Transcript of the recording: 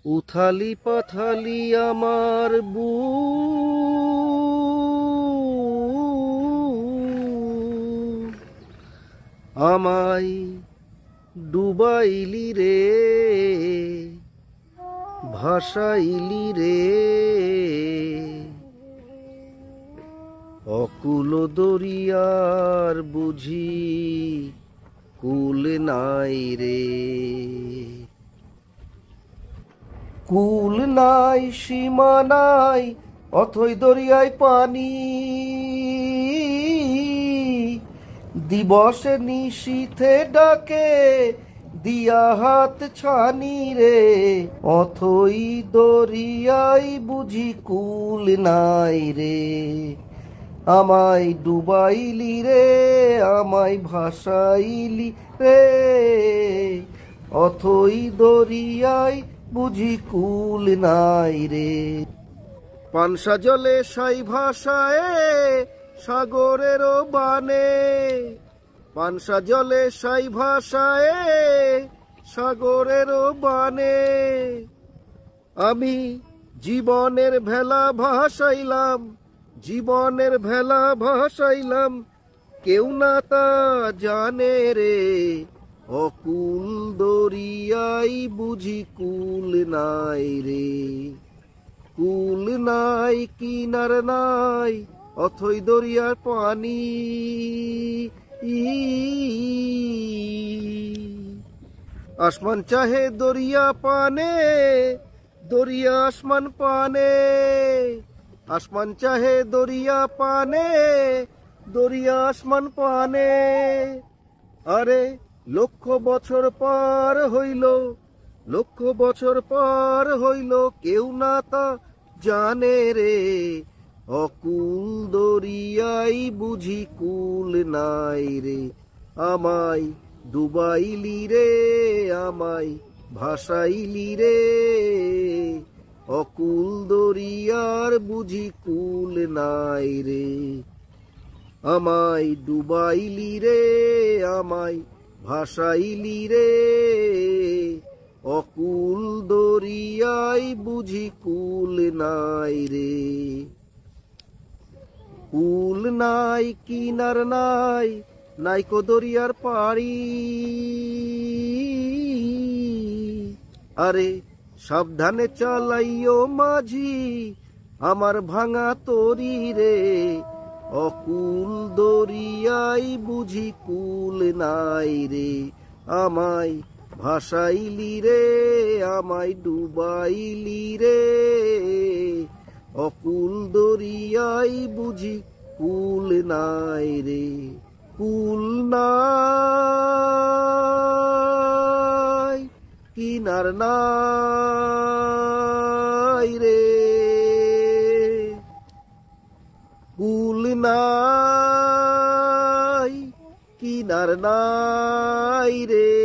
উথালি পাথালি আমার বুক আমায় ডুবাইলি রে ভাসাইলি রে অকুল দরিয়ার বুঝি কুল নাই রে কুল নাই সীমা নাই অথই দরিয়ায় পানি দিবসে নিশীথে ডাকে দিয়া হাত ছানি রে অথই দরিয়ায় বুঝি কুল নাই রে আমায় ডুবাইলি রে আমায় ভাসাইলি রে অথই দরিয়ায় বুঝি কুল নাই রে পানসা জলে সাই ভাষায় সাগরের বানে পানসা জলে সাই ভাষায় সাগরের বানে আমি জীবনের ভেলা ভাসাইলাম জীবনের ভেলা ভাসাইলাম কেউ না তা জানে রে অকুল দরিয়াই বুঝি কুল নাই রে কুল নাই কিনার নাই অথই দরিয়ার পানি আসমান চাহে দরিয়া পানে দরিয়া আসমান পানে আসমান চাহে দরিয়া পানে দরিয়া আসমান পানে আরে লক্ষ বছর পার হইল লক্ষ বছর পার হইল কেউ না তা জানে রে অকুল দরিয়াই বুঝি কুল নাই রে আমায় ডুবাইলি রে আমায় ভাসাইলি রে অকুল দরিয়ার বুঝি কুল নাই রে আমায় ডুবাইলি রে আমায় ভাসাইলি রে অকুল দরিয়ায় বুঝি কুল নাই রে কুল নাই কিনার নাই নাইকো দরিয়ার পাড়ি আরে সাবধানে চালাইও মাঝি আমার ভাঙা তরি রে অকুল দরিয়াই বুঝি কুল নাই রে আমায় ভাসাইলি রে আমায় ডুবাইলি রে অকুল দরিয়াই বুঝি কুল নাই রে কুল নাই কিনার নাই রে কুল নাই কিনার নাই রে।